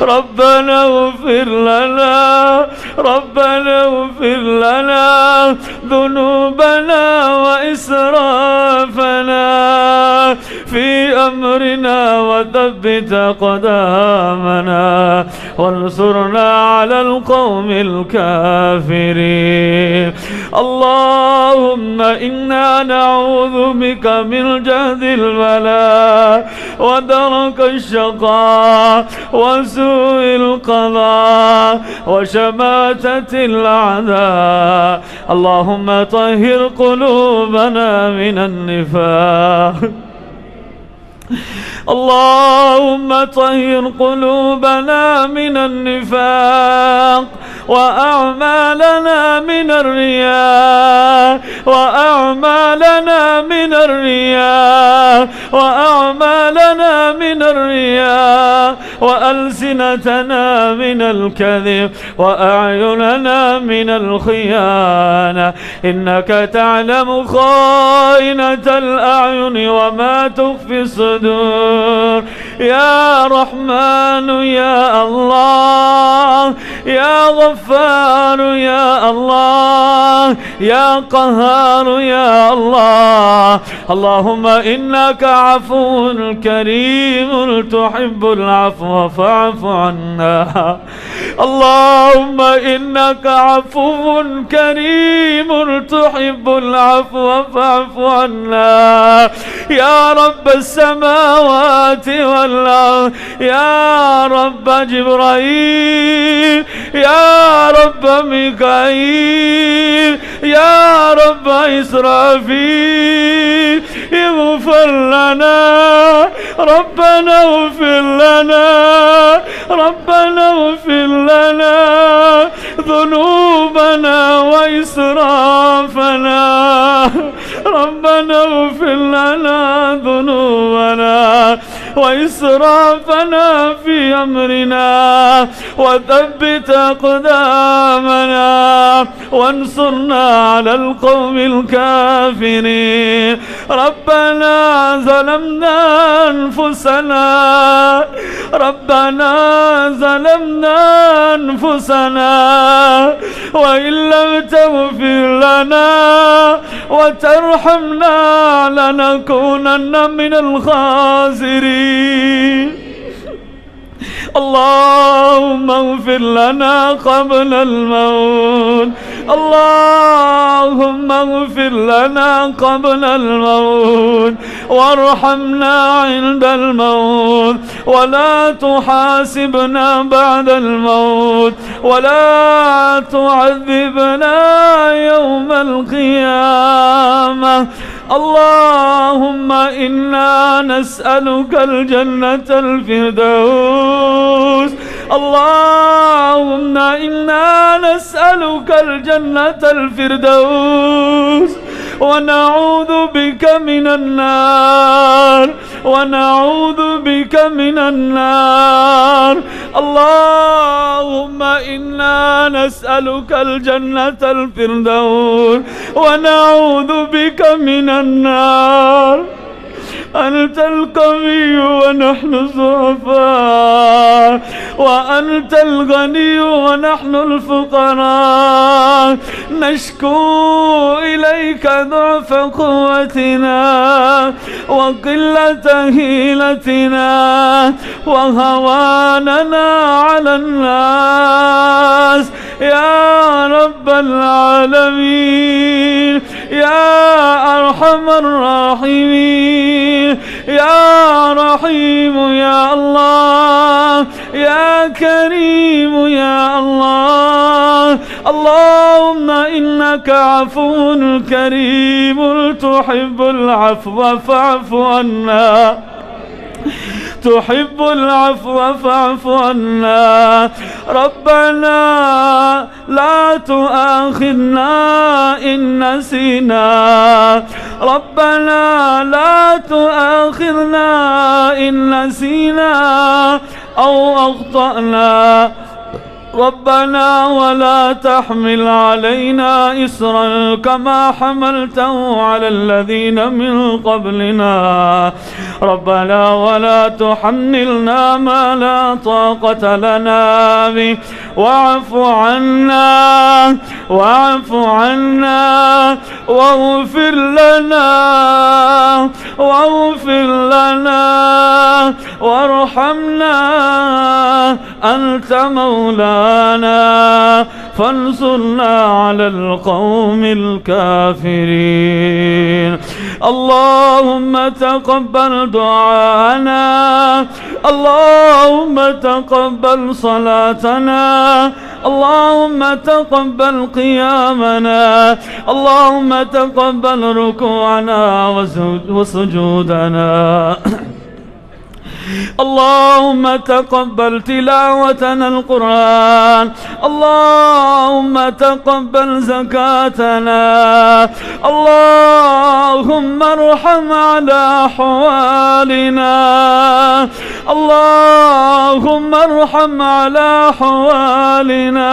ربنا اغفر لنا، ربنا اغفر لنا ذنوبنا وإسرافنا في أمرنا وثبت أقدامنا وانصرنا على القوم الكافرين. اللهم إنا نعوذ بك من جهد البلاء ودرك الشقاء وسوء القضاء وشماتة الأعداء. اللهم طهر قلوبنا من النفاق، اللهم طهر قلوبنا من النفاق وأعمالنا من الرياء، وأعمالنا من الرياء، وأعمالنا من الرياء، وألسنتنا من الكذب، وأعيننا من الخيانة. إنك تعلم خائنة الأعين وما تخفي الصدور. يا رحمن يا الله، يا غفار يا الله، يا قهار يا الله. اللهم إنك عفو كريم تحب العفو فاعف عنا. اللهم إنك عفو كريم تحب العفو فاعف عنا. يا رب السماوات والأرض، يا رب جبرائيل، يا رب ميكائيل، يا رب إسرافيل، اغفر لنا، ربنا اغفر لنا، ربنا اغفر لنا ذنوبنا وإسرافنا، ربنا اغفر لنا ذنوبنا وإسرافنا في أمرنا وثبت أقدامنا وانصرنا على القوم الكافرين. ربنا ظلمنا أنفسنا، ربنا ظلمنا أنفسنا وإن لم تغفر لنا وترحمنا لنكونن من الخاسرين. اللهم اغفر لنا قبل الموت، اللهم اغفر لنا قبل الموت وارحمنا عند الموت ولا تحاسبنا بعد الموت ولا تعذبنا يوم القيامة. اللهم إنا نسألك الجنة الفردوس، اللهم إنا نسألك الجنة الفردوس ونعوذ بك من النار، ونعوذ بك من النار. اللهم إنا نسألك الجنة الفردوس ونعوذ بك من النار. أنت القوي ونحن الضعفاء، وأنت الغني ونحن الفقراء. نشكو إليك ضعف قوتنا وقلة هيلتنا وهواننا على الناس. يا رب العالمين، يا أرحم الراحمين، يا رحيم يا الله، يا كريم يا الله. اللهم إنك عفو كريم تحب العفو فاعف عنا، تحب العفو فاعف عنا. ربنا لا تؤاخذنا إن نسينا، ربنا لا تؤاخذنا إن نسينا أو أخطأنا. ربنا ولا تحمل علينا إصرا كما حملته على الذين من قبلنا ربنا ولا تحملنا ما لا طاقة لنا به واعف عنا واغفر لنا وارحمنا أنت مولانا فانصرنا على القوم الكافرين. اللهم تقبل دعاءنا، اللهم تقبل صلاتنا، اللهم تقبل قيامنا، اللهم تقبل ركوعنا وسجودنا، اللهم تقبل تلاوتنا القرآن، اللهم تقبل زكاتنا، اللهم ارحم على أحوالنا، اللهم ارحم على أحوالنا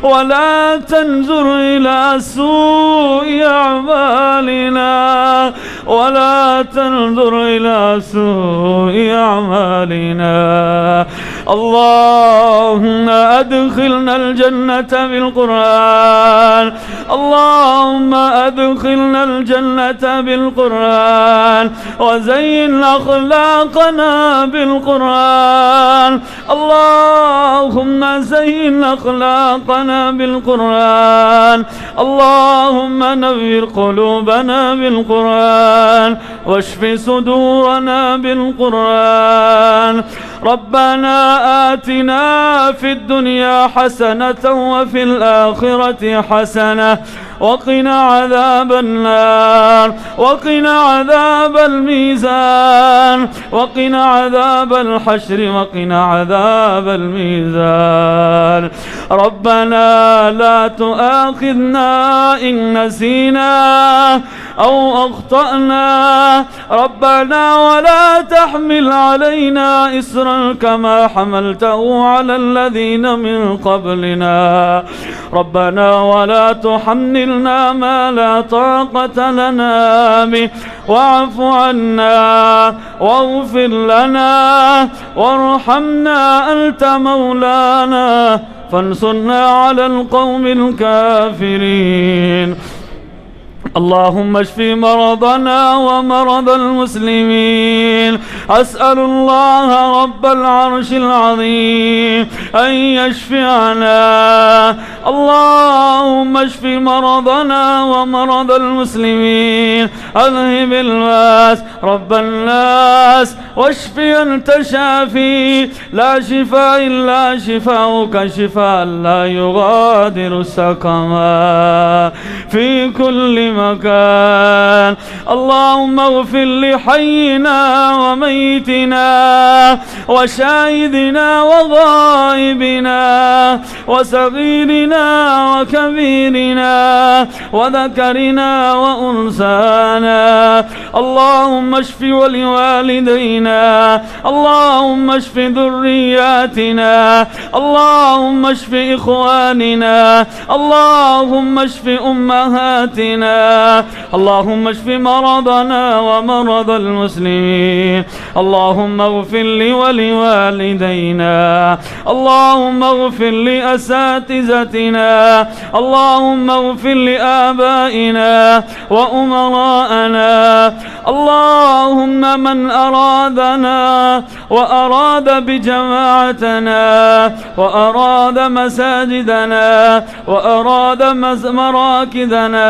ولا تنظر إلى سوء أعمالنا، ولا تنظر إلى سوء أعمالنا. اللهم أدخلنا الجنة بالقرآن، اللهم أدخلنا الجنة بالقرآن وزين أخلاقنا بالقرآن، اللهم زين أخلاقنا بالقرآن، اللهم نوّر قلوبنا بالقرآن واشف صدورنا بالقرآن. ربنا آتنا في الدنيا حسنة وفي الآخرة حسنة وقنا عذاب النار، وقنا عذاب الميزان، وقنا عذاب الحشر، وقنا عذاب الميزان. ربنا لا تؤاخذنا إن نسينا أو أخطأنا، ربنا ولا تحمل علينا إصرا كما حملته على الذين من قبلنا، ربنا ولا تحملنا ما لا طاقة لنا به واعف عنا واغفر لنا وارحمنا أنت مولانا فانصرنا على القوم الكافرين. اللهم اشف مرضنا ومرضى المسلمين. أسأل الله رب العرش العظيم أن يشفعنا. اللهم اشف مرضنا ومرضى المسلمين. أذهب الباس رب الناس واشف أنت شافي، لا شفاء إلا شفاؤك شفاء لا يغادر سقما في كل مكان. اللهم اغفر لحينا وميتنا وشاهدنا وغائبنا وصغيرنا وكبيرنا وذكرنا وأنثانا. اللهم اشف ولوالدينا، اللهم اشف ذرياتنا، اللهم اشف إخواننا، اللهم اشف أمهاتنا، اللهم اشف مرضنا ومرضى المسلمين. اللهم اغفر لي ولوالدينا، اللهم اغفر لأساتذتنا، اللهم اغفر لآبائنا وأمراءنا. اللهم من أرادنا وأراد بجماعتنا وأراد مساجدنا وأراد مراكزنا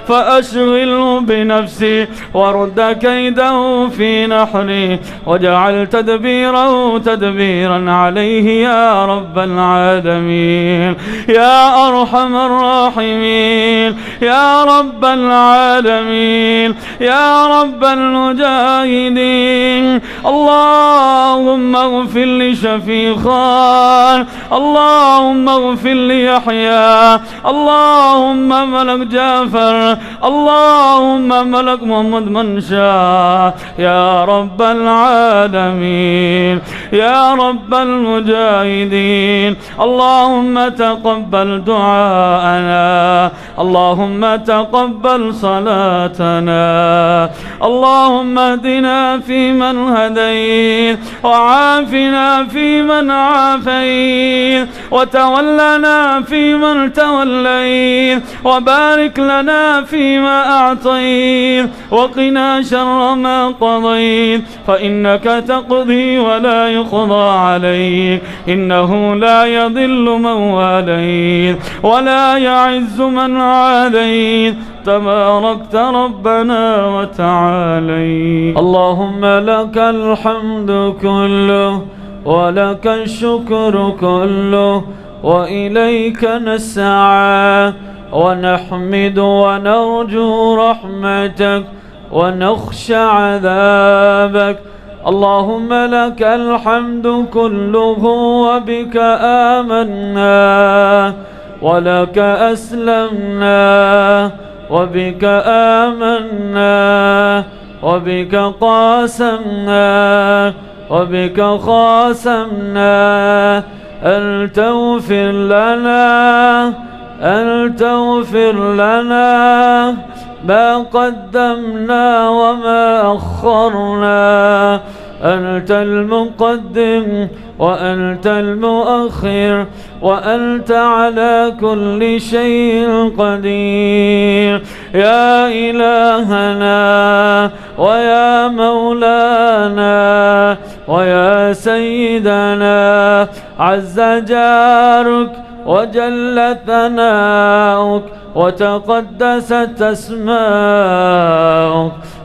فأشغله بنفسي ورد كيده في نحره وجعل تدبيره تدبيرا عليه يا رب العالمين يا أرحم الراحمين يا رب العالمين يا رب المجاهدين. اللهم اغفر لشفيخان، اللهم اغفر ليحيى، اللهم ملك جعفر، اللهم ملك محمد من شاء يا رب العالمين يا رب المجاهدين. اللهم تقبل دعاءنا، اللهم تقبل صلاتنا، اللهم اهدنا فيمن هديت، وعافنا فيمن عافيت، وتولنا فيمن توليت، وبارك لنا فيما أعطيت، وقنا شر ما قضيت، فإنك تقضي ولا يقضى عليك، إنه لا يضل من واليت ولا يعز من عاديت، تباركت ربنا وتعاليت. اللهم لك الحمد كله ولك الشكر كله، وإليك نسعى ونحمد ونرجو رحمتك ونخشى عذابك. اللهم لك الحمد كله، وبك آمنا ولك أسلمنا وبك آمنا وبك قاسمنا وبك خاصمنا. أن تغفر لنا أن تغفر لنا ما قدمنا وما أخرنا. أنت المقدم وأنت المؤخر، وأنت على كل شيء قدير. يا إلهنا ويا مولانا ويا سيدنا، عز جارك وجل ثناؤك وتقدست أسماؤك،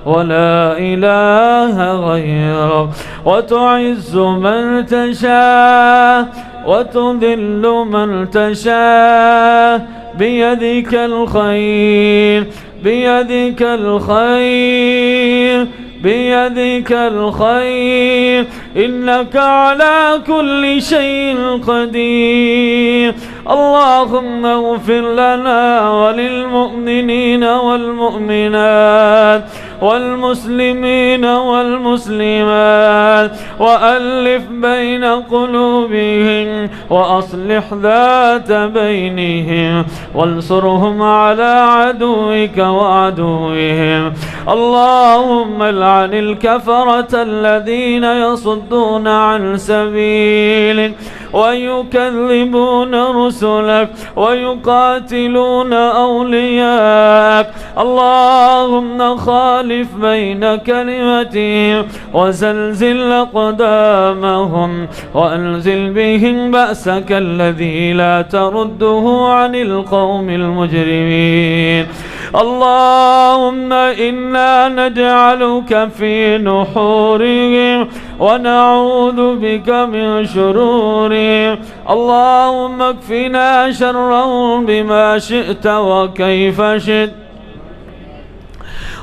ولا إله غيرك. وتعز من تشاء وتذل من تشاء، بيدك الخير بيدك الخير بيدك الخير، إنك على كل شيء قدير. اللهم اغفر لنا وللمؤمنين والمؤمنات والمسلمين والمسلمات، وألف بين قلوبهم وأصلح ذات بينهم، وانصرهم على عدوك وعدوهم. اللهم لعن الكفرة الذين يصدون عن سبيلك ويكذبون رسلك ويقاتلون أولياءك. اللهم خالف بين كلمتهم وزلزل أقدامهم، وأنزل بهم بأسك الذي لا ترده عن القوم المجرمين. اللهم إنا نجعلك في نحورهم ونعوذ بك من شرورهم. اللهم اكفنا شرهم بما شئت وكيف شئت.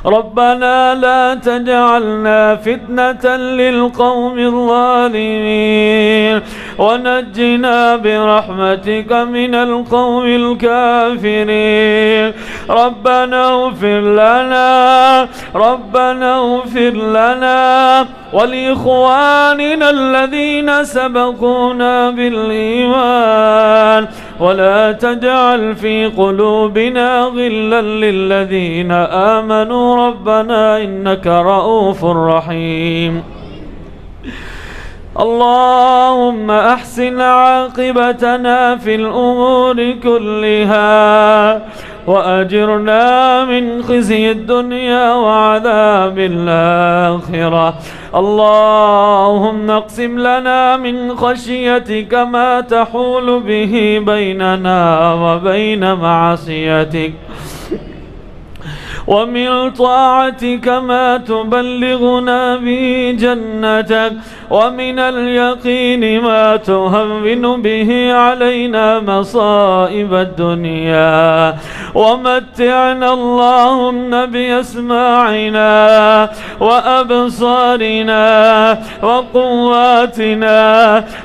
ربنا لا تجعلنا فتنة للقوم الظالمين، ونجنا برحمتك من القوم الكافرين. ربنا اغفر لنا ربنا اغفر لنا ولإخواننا الذين سبقونا بالإيمان، ولا تجعل في قلوبنا غلا للذين آمنوا ربنا إنك رؤوف رحيم. اللهم أحسن عاقبتنا في الأمور كلها، وأجرنا من خزي الدنيا وعذاب الآخرة. اللهم اقسم لنا من خشيتك ما تحول به بيننا وبين معصيتك، ومن طاعتك ما تبلغنا به جنتك، ومن اليقين ما تهون به علينا مصائب الدنيا، ومتعنا اللهم بأسماعنا وأبصارنا وقواتنا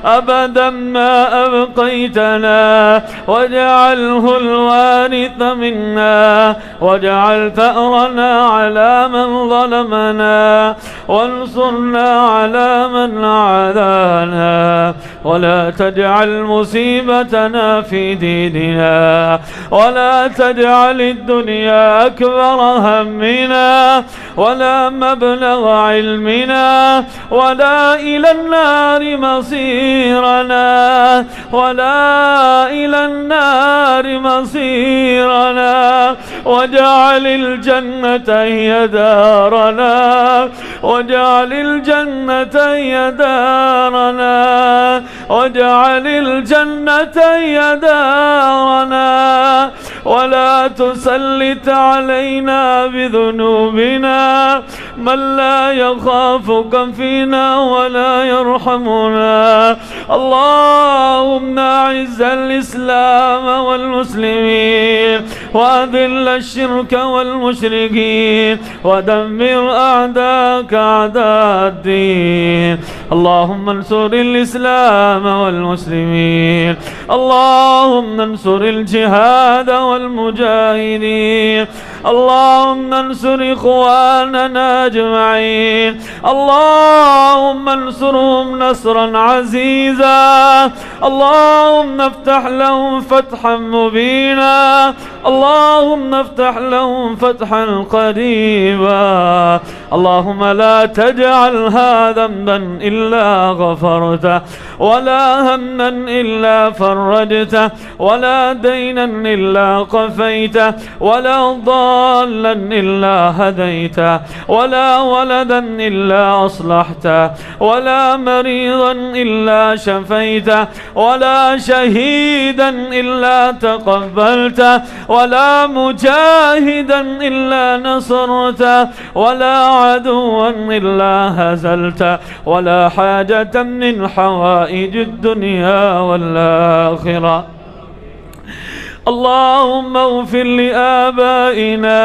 أبدا ما أبقيتنا، واجعله الوارث منا، واجعل ثأرنا على من ظلمنا، وانصرنا على من عادانا، ولا تجعل مصيبتنا في ديننا، ولا تجعل الدنيا أكبر همنا ولا مبلغ علمنا، ولا إلى النار مصيرنا، ولا إلى النار مصيرنا، واجعل الجنة هي دارنا، واجعل الجنة هي دارنا، واجعل الجنة هي دارنا، ولا تسلط علينا بذنوبنا من لا يخافك فينا ولا يرحمنا. اللهم أعز الإسلام والمسلمين، وأذل الشرك والمشركين، ودمر أعداءك أعداء الدين. اللهم انصر الإسلام والمسلمين، اللهم انصر الجهاد والمجاهدين، اللهم انصر إخواننا أجمعين، اللهم انصرهم نصرا عزيزا، اللهم افتح لهم فتحا مبينا، اللهم افتح لهم فتحا قريبا. اللهم لا تجعلها ذنبا إلا غفرته، ولا هما إلا فرجته، ولا دينا إلا قفيته، ولا ضالا إلا هديته، ولا ولدا إلا أصلحته، ولا مريضا إلا شفيته، ولا شهيدا إلا تقبلته، ولا مجاهدا إلا نصرته، ولا عدوا إلا هزلته، ولا حاجة من حوائج الدنيا والآخرة. اللهم اغفر لآبائنا،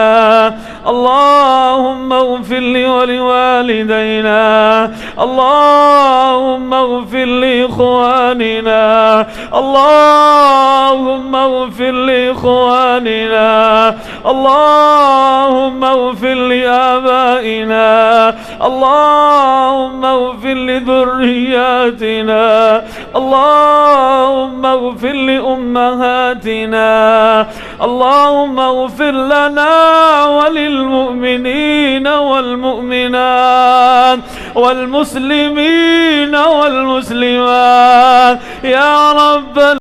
اللهم اغفر لي ولوالدينا، اللهم اغفر لإخواننا، اللهم اغفر لإخواننا، اللهم اغفر لآبائنا، اللهم اغفر لذرياتنا، اللهم اغفر لأمهاتنا، اللهم اغفر لنا وللمؤمنين والمؤمنات والمسلمين والمسلمات يا رب